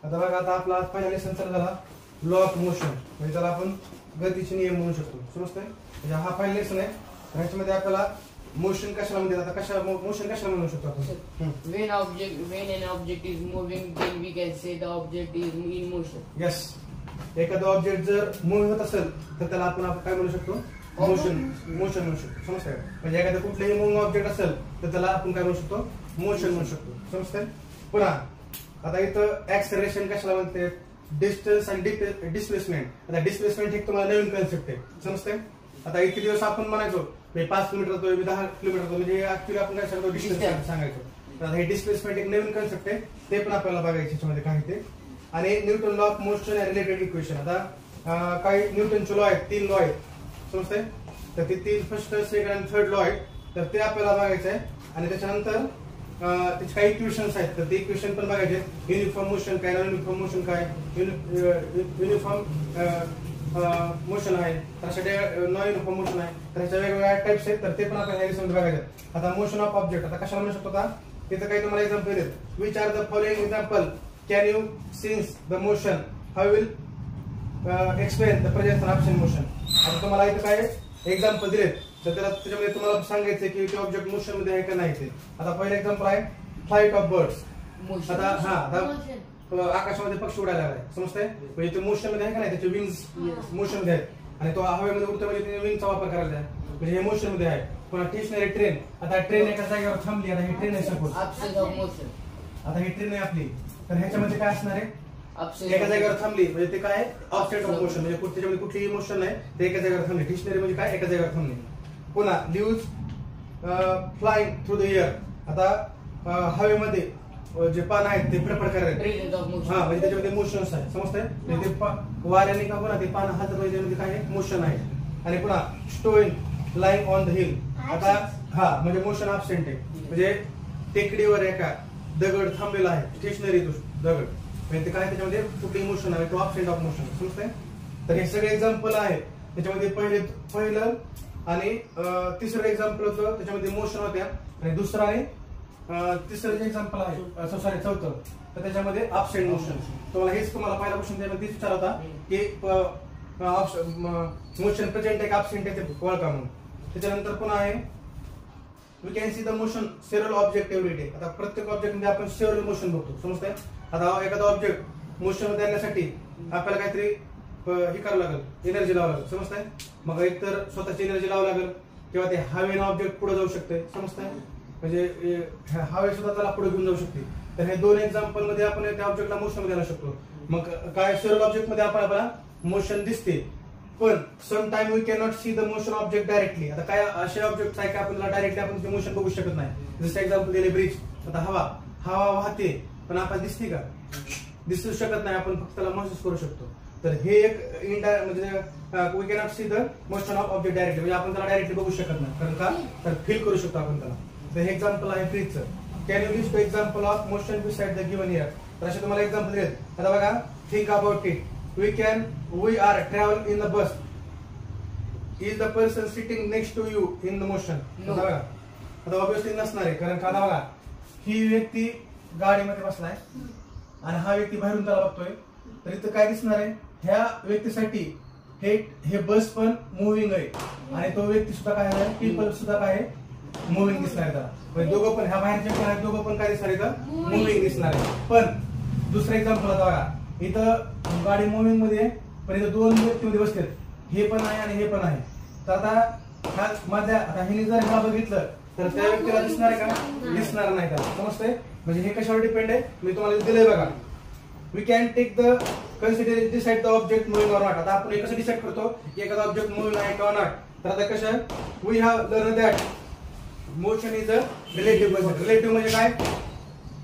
आता बघा, आता आपला पहिला लेसन चालू झाला लॉ ऑफ मोशन, म्हणजे त्याला आपण गतीचे नियम म्हणू शकतो. समजतंय? म्हणजे हा पहिला लेसन आहे. ह्याच्यामध्ये आपल्याला मोशन कशाला म्हणतात, आता कशा मोशन कशाला म्हणू शकतो आपण? when an object is moving, then we can say the object is in motion. Yes, एखादा ऑब्जेक्ट जर मूव्ह होत असेल तर त्याला आपण काय म्हणू शकतो? मोशन म्हणू शकतो. समजतंय? म्हणजे एखादा कुठलाही मूव्हिंग ऑब्जेक्ट असेल तर त्याला आपण काय म्हणू शकतो? मोशन म्हणू शकतो. समजतंय? पुन्हा आता इथं ऍक्सेलरेशन कशाला म्हणते? डिस्टन्स आणि डिस्प्लेसमेंट. आता डिस्प्लेसमेंट एक तुम्हाला नवीन कन्सेप्ट आहे. समजतंय? आता इतके दिवस आपण म्हणायचो 5 किलोमीटर होतो, 10 किलोमीटर होतो, म्हणजे ऍक्च्युअली आपण काय सांगतो? डिस्टन्स सांगायचो. तर हे डिस्प्लेसमेंट एक नवीन कन्सेप्ट आहे, ते पण आपल्याला बघायचे याच्यामध्ये काय ते. आणि Newton law of motion and related equation. आता काही न्यूटनचे लॉ आहेत, 3 लॉ आहेत. समजतंय? तर ते 3 फर्स्ट, सेकंड आणि थर्ड लॉ आहेत, तर ते आपल्याला बघायचं आहे. आणि त्याच्यानंतर त्याचे काही इक्वेशन्स आहेत, तर ते इक्वेशन पण बघायचे. युनिफॉर्म मोशन काय, नॉन युनिफॉर्म मोशन काय, युनिफॉर्म मोशन आहे, त्यासाठी नॉन युनिफॉर्म मोशन आहे, तर ह्याच्या वेगवेगळ्या टाइप्स आहेत, तर ते पण आपल्याला ह्या बघायचं. आता मोशन ऑफ ऑब्जेक्ट आता कशाला म्हणू शकतो? आता तिथं काही तुम्हाला एक्झाम्पल देत. Which are the following example can you since the motion how will explain the presence of absent motion. आता तुम्हाला इथं काय एक्झाम्पल दिलेत, तर त्याच्यामध्ये तुम्हाला सांगायचं की ते ऑब्जेक्ट मोशन मध्ये आहे का नाही ते. आता पहिलं एक्झाम्पल आहे फ्लाइट ऑफ बर्ड्स. आता आकाशामध्ये पक्षी उडायला लागलाय. समजतंय? म्हणजे ते मोशन मध्ये आहे का नाही, त्याचे विंग्स मोशन मध्ये आहेत, आणि तो हवेमध्ये उडतो म्हणजे त्याने विंगचा वापर करायला आहे, म्हणजे हे मोशन मध्ये आहे. पुन्हा स्टेशनरी ट्रेन. आता ट्रेन एका जागेवर थांबली, आता ही ट्रेन आहे सपोज. आता ही ट्रेन आहे आपली, तर ह्याच्यामध्ये काय असणार आहे? एका जागेवर थांबली म्हणजे ते काय? ऑब्जेक्ट ऑफ मोशन, म्हणजे त्याच्यामध्ये कुठलीही मोशन नाही, ते एका जागेवर थांबली. स्टेशनरी म्हणजे काय? एका जागेवर थांबली. पुन्हा फ्लाइंग थ्रू द एअर. आता हवेमध्ये जे पान आहेत ते फडफड करायला, म्हणजे त्याच्यामध्ये मोशन्स आहे. समजतंय? म्हणजे ते वाऱ्याने का होणार ते पान हात, त्याच्यामध्ये काय मोशन आहे. आणि पुन्हा स्टोईंग लाईंग ऑन द हिल. आता म्हणजे मोशन ऍब्सेंट आहे, म्हणजे टेकडीवर एका दगड थांबलेला आहे, स्टेशनरी दगड, म्हणजे ते काय त्याच्यामध्ये कुठलीही मोशन आहे, तो ऍब्सेंट ऑफ मोशन. समजतंय? तर हे सगळे एक्झाम्पल आहेत. त्याच्यामध्ये पहिलं आणि तिसरं एक्झाम्पल होतं, त्याच्यामध्ये मोशन होत्या, आणि दुसरं आणि तिसरं जे एक्झाम्पल आहे, सॉरी चौथं, तर त्याच्यामध्ये ऍब्सेंट मोशन. तुम्हाला हेच तुम्हाला पहिला क्वेश्चन त्यामध्ये विचार होता की मोशन प्रेझेंट आहे का ऍब्सेंट आहे ते ओळखा म्हणून. त्याच्यानंतर पुन्हा आहे we can see the motion several object every day. आता प्रत्येक ऑब्जेक्ट मध्ये आपण सेव्हरल मोशन बघतो. समजतंय? आता एखादा ऑब्जेक्ट मोशन मध्ये आणण्यासाठी आपल्याला काहीतरी हे करावं लागेल, एनर्जी लावावं लागेल. समजतंय? मग एकतर स्वतःची एनर्जी लावावं लागेल, किंवा ते हवेनं ऑब्जेक्ट पुढे जाऊ शकते. समजतंय? म्हणजे हवे सुद्धा त्याला पुढे घेऊन जाऊ शकते. तर हे 2 एक्झाम्पल मध्ये आपण त्या ऑब्जेक्टला मोशन मध्ये आणू शकतो. मग काय सेव्हरल ऑब्जेक्ट मध्ये आपल्याला मोशन दिसते, पण some time we can not see the motion object directly. आता काय असे ऑब्जेक्ट आहे की आपल्याला डायरेक्टली आपण ते मोशन बघू शकत नाही. जसं एक्झाम्पल दिले ब्रिज. आता हवा वाहते, पण आपण दिसते का? दिसू शकत नाही, आपण फक्त त्याला महसूस करू शकतो. तर हे एक म्हणजे we cannot see the motion of object directly, म्हणजे आपण त्याला डायरेक्टली बघू शकत नाही. कारण का? तर फील करू शकतो आपण त्याला. तर हे एक्झाम्पल आहे ब्रिजचं. Can you list the example of motion beside the given year. तर असे तुम्हाला एक्झाम्पल दिलेत. आता बघा, think about it. we are travel in the bus. Is the person sitting next to you in the motion? No. आता obviously नसणार आहे, कारण का बघा, ही व्यक्ती गाडीमध्ये बसलाय आणि हा व्यक्ती बाहेरून त्याला बघतोय, तर इथं काय दिसणार आहे? ह्या व्यक्तीसाठी हे बस पण मुव्हिंग आहे, आणि तो व्यक्ती सुद्धा काय आहे, पीपल सुद्धा काय आहे, मुव्हिंग दिसणार आहे त्याला. म्हणजे दोघं पण, ह्या बाहेरचे पण आहेत, दोघं पण काय दिसणार आहे? मुव्हिंग दिसणार आहे. पण दुसरं एक्झाम्पल आता बघा, इथं गाडी मुव्हिंग मध्ये, पण इथं 2 व्यक्तीमध्ये बसलेत, हे पण आहे आणि हे पण आहे. तर आता माझ्या आता हिने जर ह्याला बघितलं तर त्या व्यक्तीला दिसणार आहे का? दिसणार नाही त्याला. समजतंय? म्हणजे हे कशावर डिपेंड आहे, मी तुम्हाला दिलंय बघा. We can take the consider decide the object moving or not. आता आपण हे कसं डिसाइड करतो की एखादा ऑब्जेक्ट मुव्हिंग आहे किंवा नॉट? तर आता कसं, we have learn that motion is a relative concept. Relative म्हणजे काय?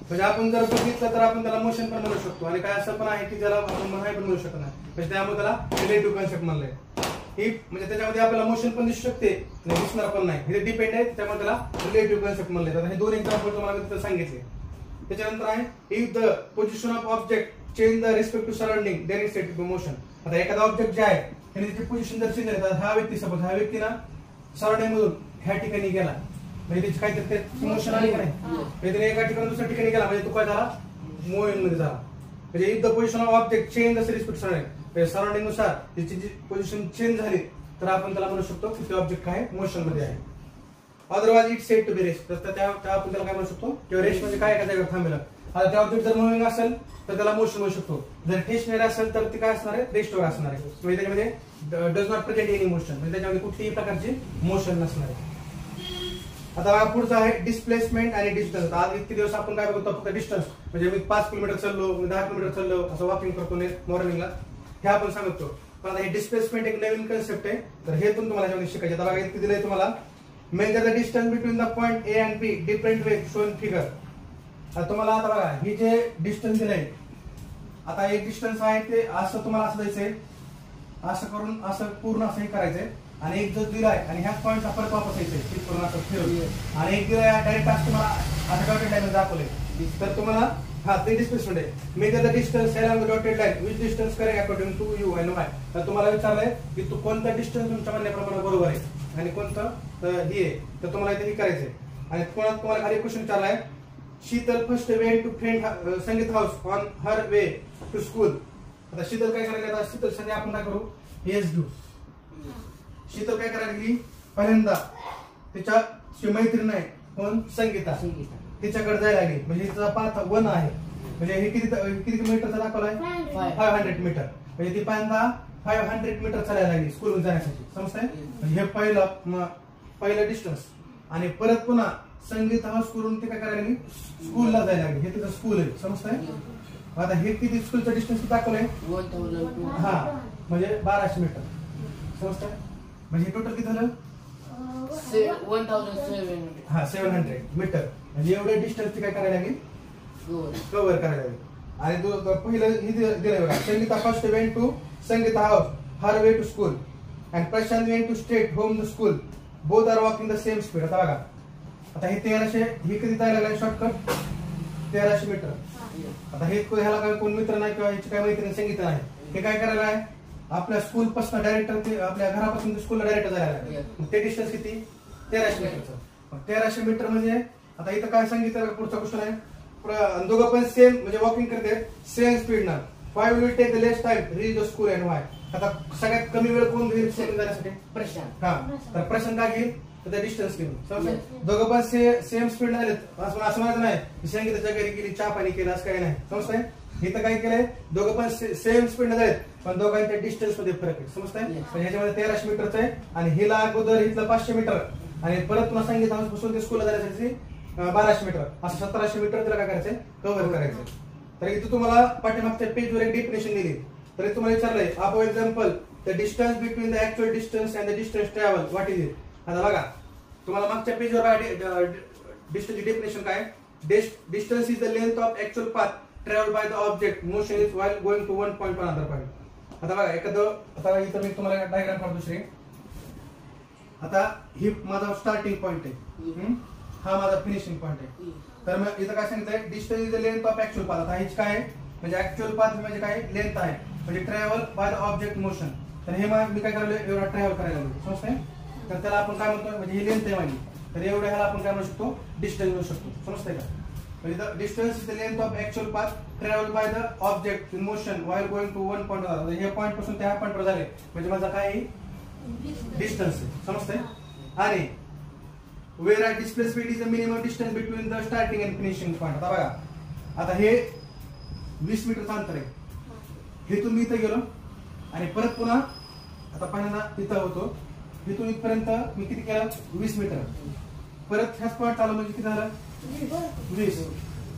म्हणजे आपण जर बघितलं तर आपण त्याला मोशन पण म्हणू शकतो, आणि काय असं पण आहे की ज्याला आपण नाही पण म्हणू शकत नाही, म्हणजे त्यामुळे त्याला रिलेटिव्ह कन्सेप्ट म्हणलंय. ही म्हणजे त्याच्यामध्ये आपल्याला मोशन पण दिसू शकते आणि दिसणार पण नाही, हे डिपेंड आहे, त्यामुळे त्याला रिलेटिव्ह कन्सेप्ट म्हणलंय. तर हे 2 एक्झाम्पल तुम्हाला तिथं सांगितले. त्याच्यानंतर आहे if the position of object change the respect to surrounding then its state motion. आता एखादा ऑब्जेक्ट जे आहे त्याने त्याची पोझिशन जर चेंज झाली, तर हा व्यक्ती सपोज हा व्यक्ती ना सराउंडिंग मधून ह्या ठिकाणी गेला, म्हणजे त्याची काहीतरी मोशन आली का नाही, त्याने एका ठिकाणी दुसऱ्या ठिकाणी गेला, म्हणजे तो काय झाला? मुव्हिंग मध्ये झाला. म्हणजे if the position of object change the respect surrounding, surrounding नुसार त्याची जी पोझिशन चेंज झाली तर आपण त्याला म्हणू शकतो की ते ऑब्जेक्ट काय मोशन मध्ये आहे. Otherwise it set to be rest, तर त्या आपण त्याला काय म्हणू शकतो किंवा रेस्ट म्हणजे काय एका जागेवर थांबेल. आता त्या ऑब्जेक्ट जर मुव्हिंग असेल तर त्याला मोशन म्हणू शकतो, जर स्टेशनरी असेल तर ते काय असणार आहे, रेस्टवर असणार आहे. म्हणजे त्याच्यामध्ये does not present any motion, म्हणजे त्याच्यामध्ये कुठलीही प्रकारची मोशन नसणार आहे. आता पुढचं आहे डिस्प्लेसमेंट आणि डिस्टन्स. आज इतके दिवस आपण काय बघतो फक्त डिस्टन्स, म्हणजे मी 5 किलोमीटर चाललो, मी 10 किलोमीटर चाललो, असं वॉकिंग करतो मॉर्निंगला, हे आपण सांगतो. पण आता हे डिस्प्लेसमेंट एक नवीन कन्सेप्ट आहे, तर हे पण तुम्हाला याच्यामध्ये शिकायचे. आता बघा इतके दिलंय तुम्हाला, major the distance between the point A and be different way shown figure. आता तुम्हाला आता बघा ही जे डिस्टन्स दिलंय, आता एक डिस्टन्स आहे ते असं तुम्हाला असं द्यायचंय, असं करून असं पूर्ण असं हे करायचंय, आणि एक जो दिलाय आणि ह्या पॉईंटचा परत वापस यायचंय क्लिक करून असं फिरवून, आणि एक दिलाय डायरेक्ट असं तुम्हाला असं डॉटेड लाईन दाखवलंय, तर तुम्हाला हा ते डिस्प्लेसमेंट आहे. Measure the distance along the dotted line which distance correct according to you and my. तर तुम्हाला विचारलंय की तू कोणता डिस्टन्स तुमच्या म्हणण्याप्रमाणे बरोबर आहे आणि कोणतं हे आहे, तर तुम्हाला इथे हे करायचंय. आणि तुम्हाला खाली क्वेश्चन विचारलाय, Sheetal first way to friend Sangeet house on her way to school. आता शीतल काय करायला, आता शीतल संजय आपण काय करू, हेच घेऊ. शीतल काय करायला गेली, पहिल्यांदा तिच्या मैत्रीण आहे कोण, संगीता, तिच्याकडे जायला लागली. म्हणजे तिचा पाथ 1 आहे, म्हणजे हे किती मीटरचा दाखवलाय, 500 मीटर. म्हणजे ती पहिल्यांदा 500 मीटर चालायला लागली स्कूलवर जाण्यासाठी, समजताय. हे पहिलं डिस्टन्स. आणि परत पुन्हा संगीत हाऊस करून ते काय करायला लागली, स्कूलला जायला लागली. हे तिचं स्कूल आहे, समजताय. आता हे किती स्कूलचं डिस्टन्स दाखवलंय, 1002. हा म्हणजे 1200 मीटर, समजताय. म्हणजे टोटल किती झालं, 1700. हा 700 मीटर. म्हणजे एवढे डिस्टन्स ती काय करायला लागली, कव्हर करायला लागली. आणि पहिलं हे दिलंय बघा, Sangeeta first went to Sangeeta house her way to school and Prashant went to straight home the school, both are walking the same speed. आता बघा, आता हे 1300, हे किती जायला लागलाय शॉर्टकट, 1300 मीटर. आता हे ह्याला काय कोण मित्र नाही किंवा ह्याची काय मैत्रीण संगीता नाही, हे काय करायला आहे, आपल्या स्कूल पासून डायरेक्ट आपल्या घरापासून स्कूलला डायरेक्ट जायला लागलं. ते डिस्टन्स किती, 1300 मीटरचं. 1300 मीटर म्हणजे आता इथं काय सांगितलं, पुढचा क्वेश्चन आहे, दोघं पण सेम म्हणजे वॉकिंग करते सेम स्पीड ना, 5 will take the less time reach the school and Y. आता सगळ्यात कमी वेळ कोण घेईल सेम जाण्यासाठी, प्रशांत. हा, तर प्रशांत काय घेईल, तर डिस्टन्स घेऊन. समजा दोघं पण सेम स्पीड झालेत, असं म्हणायचं नाही संगीताच्या घरी गेली चहा पाणी केलं असं काही नाही, समजताय. इथं काय केलंय, दोघं पण सेम स्पीड झालेत पण दोघांच्या डिस्टन्स मध्ये फरक आहे, समजताय. म्हणजे ह्याच्यामध्ये 1300 मीटरचं आहे आणि हिला अगोदर इथलं 500 मीटर आणि परत पुन्हा संगीत हाऊस पासून ते स्कूलला जाण्यासाठी 1200 मीटर, असं 1700 मीटर त्याला काय करायचंय, कव्हर करायचंय. तर इथं तुम्हाला पाठीमागच्या पेजवर एक डेफिनेशन दिली, तर तुम्हाला विचारलंय for example the distance between the actual distance and the distance travel what is it. आता बघा तुम्हाला मागच्या पेजवर डिस्टन्सची डेफिनेशन काय, distance is the length of actual path travel by the object motion is while going to one point to another point. आता बघा एखादं, आता इथं मी तुम्हाला डायग्राम काढतो दुसरी. आता ही माझा स्टार्टिंग पॉइंट आहे, हा माझा फिनिशिंग पॉइंट आहे. तर मग इथं काय सांगितलंय, distance is the length of actual path. आता हीच काय आहे, म्हणजे ऍक्च्युअल पाथ म्हणजे काय, लेंथ आहे, म्हणजे travel by the object motion. तर हे मी काय करायला, एवढा ट्रॅव्हल करायला लागलो, समजतंय. तर त्याला आपण काय म्हणतो, म्हणजे ही लेंथ आहे माझी, तर एवढ्या ह्याला आपण काय म्हणू शकतो, डिस्टन्स म्हणू शकतो, समजतंय का. म्हणजे the distance is the length of actual path travel by the object in motion while going to one point. हे पॉइंट पासून त्या पॉइंटवर झाले म्हणजे माझा काय डिस्टन्स आहे, समजतंय. आणि where I displacement is the minimum distance between the starting and finishing point. आता बघा, आता हे 20 मीटरचं अंतर आहे, हे तुम्ही इथं गेलो आणि परत पुन्हा आता पहिल्यांदा तिथं होतो, इथून इथपर्यंत मी किती केलं, 20 मीटर. परत ह्याच पॉइंट आलो म्हणजे किती झालं, 20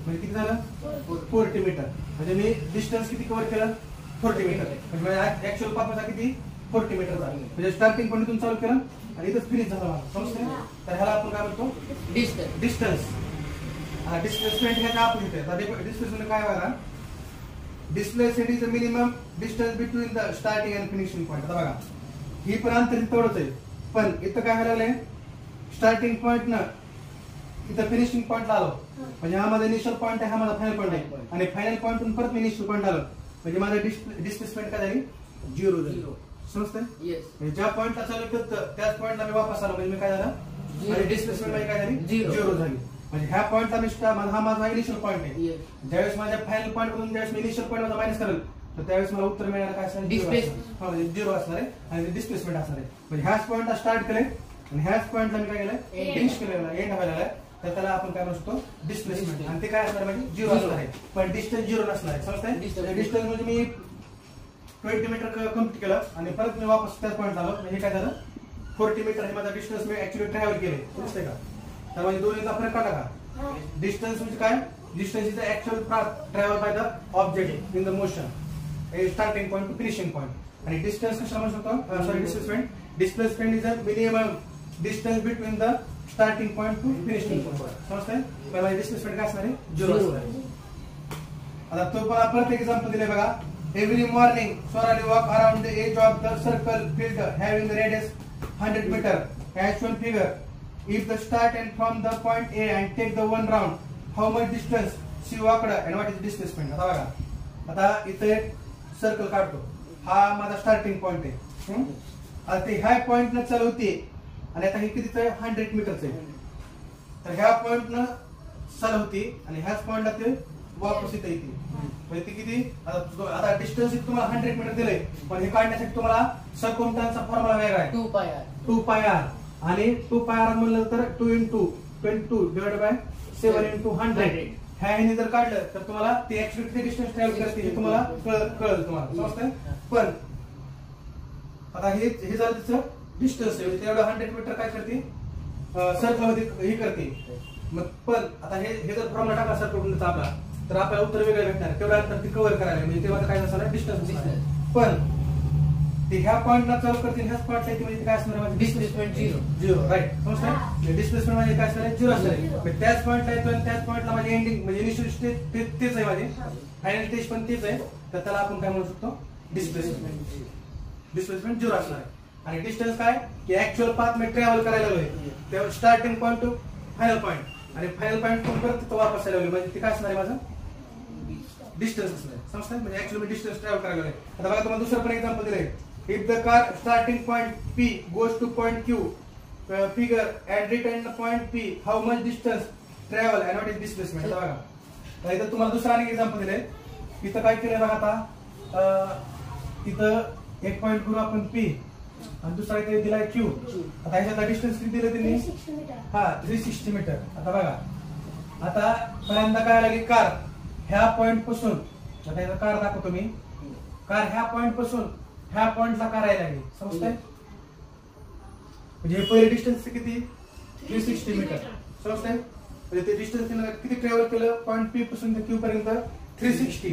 म्हणजे किती झालं, 40 मीटर. म्हणजे मी डिस्टन्स किती कव्हर केलं, 40 मीटर. म्हणजे ऍक्च्युअल पाथचा किती, 40 मीटर झालं. म्हणजे स्टार्टिंग पॉईंट इथून चालू केलं आणि इथं फिनिश झालं मला, समजतंय. तर ह्याला आपण काय म्हणतो, डिस्टन्स. डिस्प्लेसमेंट ह्याच्या अपोजिट आहे. डिस्प्लेसमेंट काय व्हायला, displacement is the minimum distance between the starting and finishing point. आता बघा ही पण अंतर तेवढंच आहे, पण इथं काय व्हायला लागलंय, स्टार्टिंग पॉइंट ना इथं फिनिशिंग पॉइंटला आलो, म्हणजे हा माझा इनिशियल पॉइंट आहे, हा माझा फायनल पॉइंट आहे, आणि फायनल पॉइंटून परत मी इनिशियल पॉइंट आलो म्हणजे माझा डिस्प्लेसमेंट काय झाली, 0 झाली, समजतंय. म्हणजे ज्या पॉइंटला चालू केलं त्याच पॉइंटला मी वापस आलो म्हणजे मी काय झालं, माझी डिस्प्लेसमेंट म्हणजे काय झाली, 0 झाली. म्हणजे ह्या पॉईंटला हा माझा इनिशियल पॉईंट आहे. Yes. ज्यावेळेस माझ्या फायनल पॉईंट मधून ज्यावेळेस मी इनिशियल पॉईंट माझा मायनस करेल तर त्यावेळेस मला उत्तर मिळालं काय असणार? Displacement. झिरो असणार आहे आणि डिस्प्लेसमेंट असणार आहे. म्हणजे ह्याच पॉईंटला स्टार्ट केलंय आणि ह्याच पॉईंटला मी काय केलंय? फिनिश केलेलं आहे, एंड व्हायला आहे. तर त्याला आपण काय म्हणू शकतो? डिस्प्लेसमेंट. आणि ते काय असणार म्हणजे झिरो असणार आहे, पण डिस्टन्स झिरो नसणार आहे. समजतंय? डिस्टन्स म्हणजे मी 20 मीटर कम्प्लीट केलं आणि परत मी वापस त्याच पॉईंट आलो. म्हणजे काय झालं? 40 मीटर हे माझा डिस्टन्स मी ऍक्च्युअली ट्रॅव्हल केले. समजतंय का? तर म्हणजे दोन्हीचा फरक काढला का? डिस्टन्स म्हणजे काय? Distance is the actual travel by the object in the motion, starting point two finishing point. आणि डिस्टन्स कशाला म्हणू शकतो? Sorry, displacement. Displacement is the minimum distance between the starting point two finishing point. समजतंय? पहिला displacement काय असणार आहे? Zero असणार आहे. आता तो पण परत एक्झाम्पल दिले बघा. Every morning Sorali walk around the edge of the circle field having the radius 100 metre. Actual figure. If the start and from the point A and take the one round, how much distance she walked and what is displacement? आता बघा, आता इथे एक circle काढतो. हा माझा starting point आहे. आता ते ह्या पॉइंट न चालवते आणि आता हे कितीच आहे? 100 मीटरचं आहे. तर ह्या पॉइंट न चालवते आणि ह्याच पॉइंटला ते वापस इथे येते. म्हणजे ते किती? आता डिस्टन्स तुम्हाला 100 मीटर दिलंय, पण हे काढण्यासाठी तुम्हाला सर्कमटन्सचा फॉर्म्युला वेगळा आहे. 2πr. आणि 2πr म्हणलं तर 2 into 22 डिवाइड बाय 7 into 100. ह्याने जर काढलं तर तुम्हाला ते ऍक्च्युअली किती डिस्टन्स ट्रॅव्हल करते हे तुम्हाला कळेल तुम्हाला. समजतंय? पण आता हे झालं त्याचं डिस्टन्स आहे. तेवढं 100 मीटर काय करते? सर्कलमध्ये हे करते. मग पण आता हे जर फॉर्म्युला टाकला सर्कलचा आपला तर आपल्याला उत्तर वेगळं भेटणार. तेवढं अंतर ते कव्हर करायला म्हणजे तेव्हा काय असणार? डिस्टन्स. पण ते ह्या पॉइंटला चालू करते, ह्याच पॉइंटला येते म्हणजे काय असणार? Displacement zero. राईट. समजतंय? डिस्प्लेसमेंट म्हणजे काय असणार? झिरो असणार आहे. त्याच पॉइंटला येतो आणि त्याच पॉइंटला माझी एंडिंग म्हणजे इनिशियल स्टेज तेच आहे, माझे फायनल स्टेज पण तेच आहे. तर त्याला आपण काय म्हणू शकतो? डिस्प्लेसमेंट. डिस्प्लेसमेंट झिरो असणार आहे. आणि डिस्टन्स काय? की ऍक्च्युअल पाथ मी ट्रॅव्हल करायला लागलोय तेव्हा starting point two final point आणि फायनल पॉइंट परत वापस यायला लागलोय म्हणजे ते काय असणार आहे? माझं डिस्टन्स असणार आहे. समजतंय? म्हणजे ऍक्च्युअली मी डिस्टन्स ट्रॅव्हल करायला लागलोय. आता बघा तुम्हाला दुसरं पण एक्झाम्पल दिलंय. If the car starting point P goes to point Q, figure and return the point P, how much distance travel and what is displacement? आता बघा, इथं तुम्हाला दुसरा आणि एक्झाम्पल दिलंय. इथं काय केलंय बघा, आता इथं एक पॉइंट करू आपण P आणि दुसरा इथे दिलाय Q. आता ह्याच्यात डिस्टन्स किती दिलं त्यांनी? 360 मीटर. आता बघा, आता पहिल्यांदा काय लागली? कार ह्या पॉइंट पासून, आता इथं कार दाखवतो मी. कार ह्या पॉइंट पासून ह्या पॉइंटला करायला लागेल. समजतंय? म्हणजे पहिले डिस्टन्स किती? 360 मीटर. समजतंय? म्हणजे ते डिस्टन्स किती ट्रॅव्हल केलं? पॉइंट P पासून ते Q पर्यंत 360.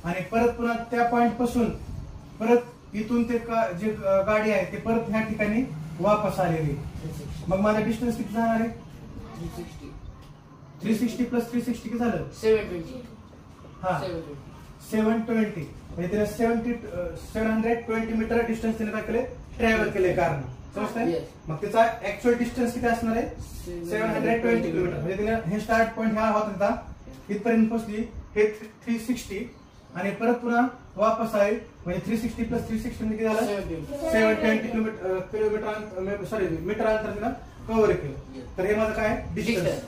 आणि परत पुन्हा त्या पॉइंट पासून परत इथून ते जे गाडी आहे ते परत ह्या ठिकाणी वापस आलेली. मग माझा डिस्टन्स किती जाणार आहे? 360 प्लस 360 किती झालं? 720. हा, 720. म्हणजे 720 मीटर डिस्टन्स त्याने काय केले? ट्रॅव्हल केले कारने. समजतंय? मग त्याचा ऍक्च्युअल डिस्टन्स किती असणार आहे? 720 किलोमीटर. म्हणजे तिने हे स्टार्ट पॉइंट ह्या होता इथपर्यंत पोहोचली, हे 360 आणि परत पुन्हा वापस आहे. म्हणजे 360 प्लस 360 किती झालं? 720 किलोमीटर सॉरी मीटर अंतर तिनं कव्हर केलं. तर हे माझं काय? डिस्टन्स.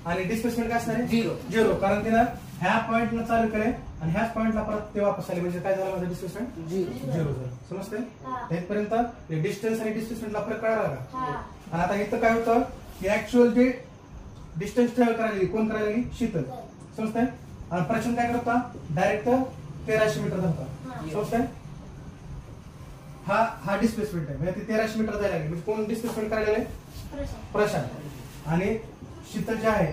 आणि डिस्प्लेसमेंट काय असणार आहे? झिरो. कारण तिनं ह्या पॉइंटला चालू केलंय आणि ह्याच पॉइंटला परत ते वापस आले म्हणजे काय झालं? माझं डिस्प्लेसमेंट झिरो झालं. समजतंय? इथपर्यंत डिस्टन्स आणि डिस्प्लेसमेंटला फरक कळाला का? आणि आता इथं काय होतं की ऍक्च्युअल जे डिस्टन्स ट्रॅव्हल करायला कोण करायला लागली? शीतल. समजतंय? आणि प्रशांत काय करत होता? डायरेक्ट 1300 मीटर होता. समजतंय? हा डिस्प्लेसमेंट आहे. म्हणजे ते 1300 मीटर जायला लागले. म्हणजे कोण डिस्प्लेसमेंट करायला लागले? प्रशांत. आणि शीतल जे आहे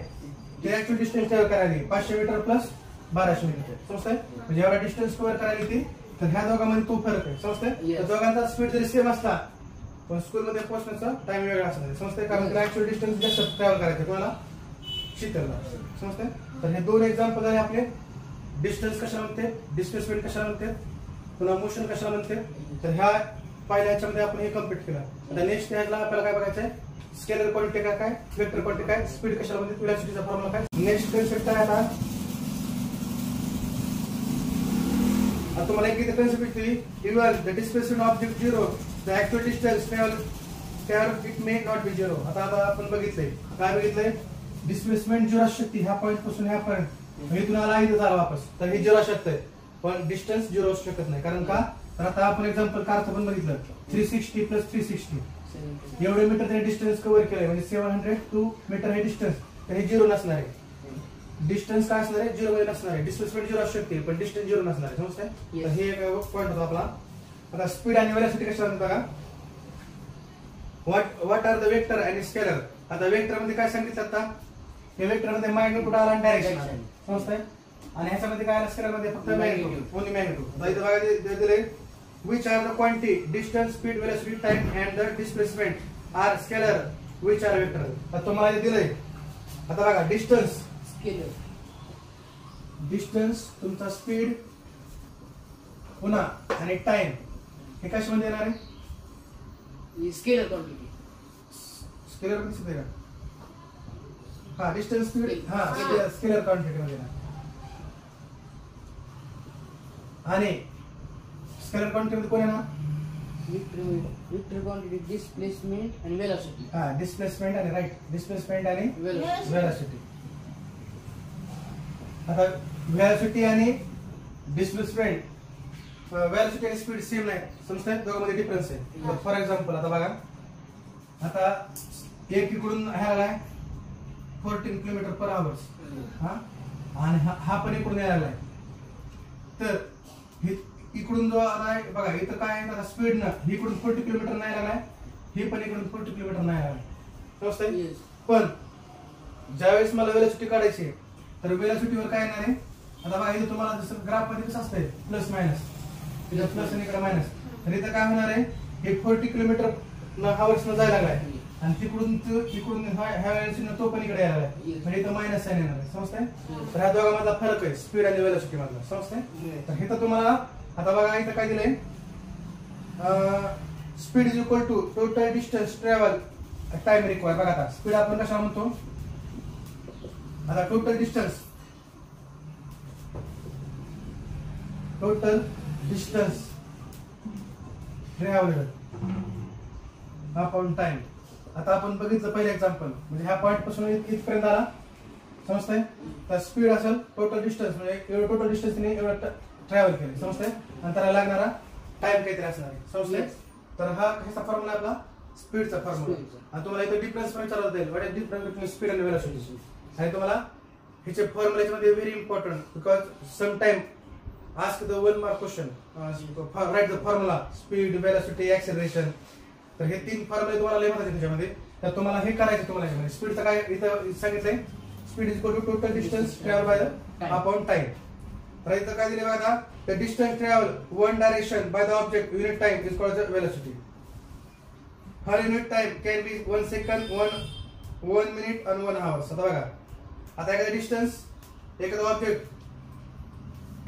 ते ऍक्च्युअल डिस्टन्स ट्रॅव्हल करायला 500 मीटर प्लस 1200 मीटर. समजतंय? म्हणजे एवढा डिस्टन्स कव्हर करायला ती. तर ह्या दोघांमध्ये तो फरक आहे. समजतंय? तर दोघांचा स्पीड जरी सेम असला पण स्कूलमध्ये पोहोचण्याचा टाइम वेगळा असणार. समजतंय? कारण तिला ऍक्च्युअल डिस्टन्स जास्त ट्रॅव्हल करायचं. कोणाला? शीतलला. समजतंय? तर हे दोन एक्झाम्पल आहे आपले. डिस्टन्स कशाला म्हणते? डिस्प्लेसमेंट कशाला म्हणते? पुन्हा मोशन कशाला म्हणते? तर ह्या पहिल्या ह्याच्यामध्ये आपण हे कम्प्लीट केलं. आता नेक्स्ट ह्याला आपल्याला काय बघायचं आहे? स्केलर क्वांटिटी काय, वेक्टर क्वांटिटी काय, स्पीड कशाला म्हणजे व्हेलॉसिटीचा फॉर्म्युला काय. नेक्स्ट कन्सेप्ट काय आता तुम्हाला एक इथे कन्सेप्ट दिली. Evaluate the displacement object zero, the actual distance travel it may not be zero. आता आपण बघितलंय काय? बघितलंय डिस्प्लेसमेंट 0 असू शकते ह्या पॉईंट पासून ह्या पॉईंट इथून आला इथं झाला वापस तर हे 0 असू शकतंय पण डिस्टन्स 0 असू शकत नाही कारण का तर आता आपण एक्झाम्पल कारचं पण बघितलं 360 प्लस 360 एवढे मीटर त्याने डिस्टन्स कव्हर केलंय म्हणजे 702 मीटर हे डिस्टन्स तर हे 0 नसणार आहे डिस्टन्स काय असणार आहे 0 मध्ये नसणार आहे डिस्प्लेसमेंट 0 असू शकते पण डिस्टन्स 0 नसणार आहे समजतंय तर हे एक पॉईंट होता आपला आता स्पीड आणि वेलोसिटी कशा बघा व्हॉट आर द वेक्टर आणि स्केलर आता वेक्टर मध्ये काय सांगितलं आता हे वेक्टर मध्ये मॅग्निट्यूड आला आणि डायरेक्शन आला समजतंय आणि ह्याच्यामध्ये काय आलं स्केलर मध्ये फक्त मॅग्निट्यूड ओन्ली मॅग्निट्यूड आता इथं बघा दिले which are the quantity distance speed velocity time and the displacement are scalar which are vector आता तुम्हाला हे दिलंय आता बघा डिस्टन्स स्केलर डिस्टन्स तुमचा स्पीड पुन्हा आणि टाइम हे कशामध्ये येणार आहे स्केलर क्वांटिटी स्केलर मध्ये सुद्धा का हा डिस्टन्स स्पीड हा स्केलर क्वांटिटी मध्ये येणार आणि स्केलर क्वांटिटी मध्ये कोण येणार वेक्टर क्वांटिटी डिस्प्लेसमेंट आणि वेलोसिटी हा डिस्प्लेसमेंट आणि राईट डिस्प्लेसमेंट आणि वेलोसिटी आता वेलोसिटी आणि डिस्प्लेसमेंट वेलोसिटी आणि स्पीड सेम नाही समजतंय दोघांमध्ये डिफरन्स आहे फॉर एक्झाम्पल आता बघा आता एक इकडून ह्याला 14 किलोमीटर पर आवर्स हा आणि हा पण इकडून यायला तर इकडून जो आता बघा इथं काय आहे आता स्पीड ना इकडून 40 किलोमीटर नाही लागलाय ही पण इकडून 40 किलोमीटर नाही लागलाय समजतंय पण ज्यावेळेस मला वेलोसिटी काढायची तर वेलोसिटीवर काय येणार आहे आता बघा इथं तुम्हाला जसं ग्राफ मध्ये कसं असतंय प्लस मायनस इथं प्लस आणि इकडे मायनस तर इथं काय होणार आहे हे 40 किलोमीटर हावर्स न जायला लागलाय आणि तिकडून इकडून ह्या वेळेस तो पण इकडे यायला लागलाय म्हणजे इथं मायनस साइन येणार आहे समजतंय तर ह्या दोघांमधला फरक आहे स्पीड आणि वेलोसिटी मधला समजतंय तर इथं तुम्हाला आता बघा इथं काय दिलंय speed is equal to total distance travel time require बघा आता स्पीड आपण कशा म्हणतो आता total distance travelled upon time आता आपण बघितलं पहिलं एक्झाम्पल म्हणजे ह्या पॉईंट पासून इथपर्यंत आला समजतंय तर स्पीड असेल टोटल डिस्टन्स म्हणजे एवढं टोटल डिस्टन्स एवढं ट्रॅव्हल केले समजतंय आणि त्याला लागणारा टाइम काहीतरी असणार आहे समजतंय तर हा कशाचा फॉर्म्युला आपला स्पीडचा फॉर्म्युला आणि तुम्हाला इथे डिफरन्स पण विचारला जाईल what is difference between speed आणि वेलोसिटी आणि तुम्हाला ह्याचे फॉर्म्युलाच्या मध्ये very important because some time ask the 1 mark question write the formula speed velocity acceleration तर हे तीन फॉर्म्युले तुम्हाला लय महत्त्वाचे त्याच्यामध्ये तर तुम्हाला हे करायचं तुम्हाला याच्यामध्ये स्पीडचं काय इथं सांगितलंय speed is equal to total distance travel by the upon time तर इथं काय दिले बघा the distance travel one direction by the object unit time is called the velocity her unit time can be 1 second 1 minute आणि 1 hours आता बघा आता एखादा डिस्टन्स एखादा ऑब्जेक्ट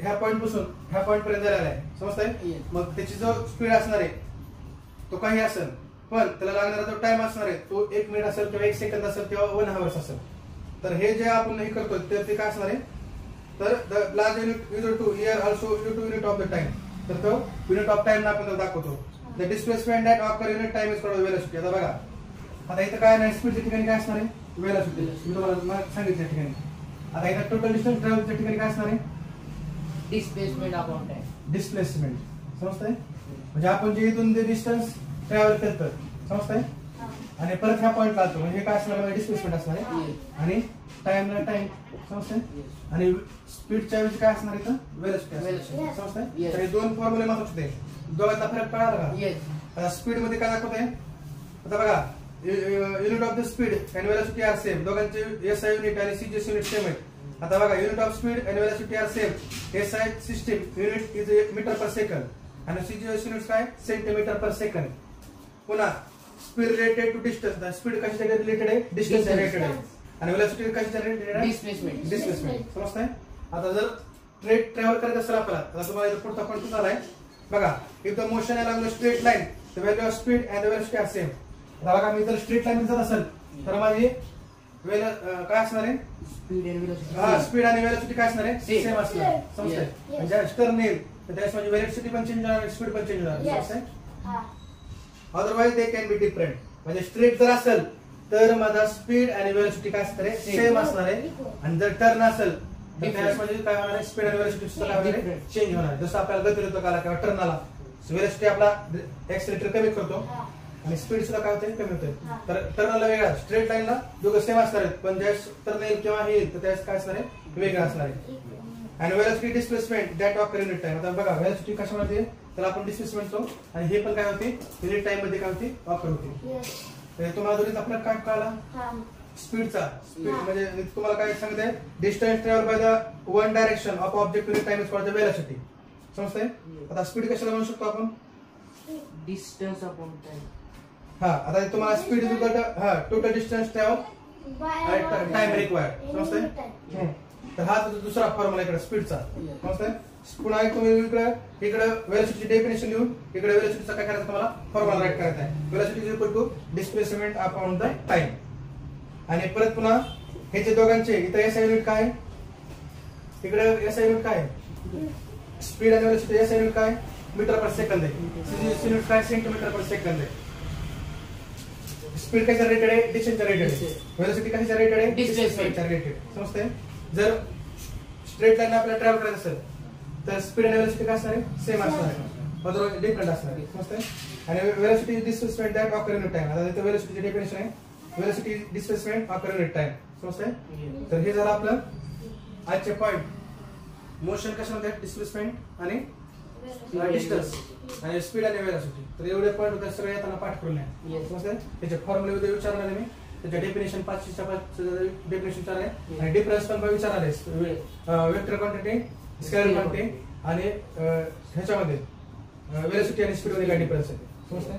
ह्या पॉइंट पासून ह्या पॉइंट पर्यंत जायला आहे समजतंय मग त्याची जो स्पीड असणार आहे तो काही असेल पण त्याला लागणारा जो टाइम असणार आहे तो 1 मिनिट असेल किंवा 1 सेकंद असेल किंवा 1 आवर्स असेल तर हे जे आपण हे करतो तर ते काय असणार आहे तर the large unit user to here also unit of the time तर तो युनिट ऑफ टाइम आपण दाखवतो the displacement that occur unit time is called velocity आता बघा आता इथं काय नाही स्पीडच्या ठिकाणी काय असणार आहे वेलोसिटी मी तुम्हाला सांगितल्या ठिकाणी आता इथं टोटल डिस्टन्स ट्रॅव्हलच्या ठिकाणी काय असणार आहे डिस्प्लेसमेंट अपॉन टाइम डिस्प्लेसमेंट समजतंय म्हणजे आपण जे इथून ते डिस्टन्स ट्रॅव्हल करतो समजतंय आणि परत ह्या पॉइंटला आलो म्हणजे काय असणार डिस्प्लेसमेंट असणार आहे आणि टाइमला टाइम समजतंय आणि स्पीडच्या ऐवजी काय असणार इथं वेलोसिटी समजतंय तर हे दोन फॉर्म्युले महत्त्वाचे आहेत दोघांचा फरक कळाला का आता स्पीड मध्ये काय दाखवत आहे आता बघा unit of the speed and velocity are same दोघांचे एसआय युनिट आणि सीजीएस युनिट सेम आहेत आता बघा unit of speed and velocity are same SI system unit is metre per second आणि सीजीएस युनिट काय सेंटीमीटर पर सेकंड पुन्हा speed related to distance speed कशाच्या related आहे डिस्टन्स रिलेटेड आहे आणि वेलोसिटी कशाच्या रिलेटेड आहे डिस्प्लेसमेंट समजतंय आता जर ट्रेड ट्रॅव्हल करत असेल आपल्याला आता तुम्हाला इथं पुढचा पॉईंट आलाय बघा if the motion along the straight line the value of speed and the velocity are same आता बघा मी जर स्ट्रेट लाईन जात असेल तर माझी काय असणार आहे स्पीड आणि वेलोसिटी काय असणार आहे सेम असणार समजतंय म्हणजे टर्न येईल तर त्यास माझी वेलोसिटी पण चेंज होणार स्पीड पण चेंज होणार समजतंय otherwise they can be different म्हणजे स्ट्रेट जर असेल तर माझा स्पीड आणि वेलोसिटी काय असणार आहे, सेम असणार आहे. आणि जर टर्न असेल तर त्यामध्ये काय होणार आहे, स्पीड आणि वेलोसिटी सुद्धा काय होणार आहे, चेंज होणार आहे. जसं आपल्याला गतिरोधकाला किंवा टर्नला वेलोसिटी आपला एक्सेलरेटर कमी करतो आणि स्पीड सुद्धा काय होते, कमी होते. तर टर्नला वेगळा, स्ट्रेट लाईनला दोघं सेम असणार आहेत, पण ज्यावेळेस टर्न येईल किंवा हे येईल तर त्यावेळेस काय असणार आहे, वेगळं असणार आहे. आणि velocity displacement that of unit time. आता बघा वेलोसिटी कशामध्ये, त्याला आपण डिस्प्लेसमेंट तो, आणि हे पण काय होते, युनिट टाइम मध्ये काय होते, वापर होते. तुम्हाला दोन्हीत आपल्याला काय कळाला, स्पीडचा. स्पीड म्हणजे तुम्हाला काय सांगत आहे, distance travel by the one direction of object unit time is called the velocity. समजतंय. आता स्पीड कशाला म्हणू शकतो आपण, डिस्टन्स अपॉन टाइम. हा, आता तुम्हाला speed is equal to total distance travel time required. समजतंय. तर हा दुसरा फॉर्म्युला इकडे स्पीडचा. समजतंय. पुन्हा तुम्ही इकडे वेलोसिटीची डेफिनेशन लिहून इकडे वेलोसिटीचा काय करायचं, तुम्हाला फॉर्म्युला राईट करायचा आहे. Velocity is equal to displacement upon the time. आणि परत पुन्हा हे जे दोघांचे इथे एसआय युनिट काय आहे, इकडे एसआय युनिट काय आहे, स्पीड आणि वेलोसिटी एसआय युनिट काय, मीटर पर सेकंद आहे. युनिट काय, सेंटीमीटर पर सेकंद आहे. स्पीड कशा रेटेड आहे, डिस्टन्सच्या रेटेड आहे. वेलोसिटी कशाच्या रेटेड आहे, डिस्प्लेसमेंटच्या रेटेड. समजतंय. जर स्ट्रेट लाईन आपल्याला ट्रॅव्हल करायचं असेल तर स्पीड आणि वेलोसिटी काय असणार आहे, सेम असणार आहे, अदरवाइज डिफरंट असणार आहे. समजतंय. आणि velocity displacement that occur unit time. आता इथे वेलोसिटीचे डेफिनेशन आहे, velocity displacement occur unit time. समजतंय. तर हे झालं आपलं आजचे पॉइंट. मोशन कशामध्ये, डिस्प्लेसमेंट आणि डिस्टन्स आणि स्पीड आणि वेलोसिटी. तर एवढे पॉइंट होते, सगळे येताना पाठ करून या. समजतंय. त्याचे फॉर्म्युले उद्या विचारणार आहे मी, त्याच्या डेफिनेशन 5 डेफिनेशन विचारणार आहे, आणि डिफरन्स पण विचारणार आहे, वेक्टर क्वांटिटी, स्केलर क्वांटिटी, आणि ह्याच्यामध्ये वेलोसिटी आणि स्पीड मध्ये काय डिफरन्स आहे. समजतंय.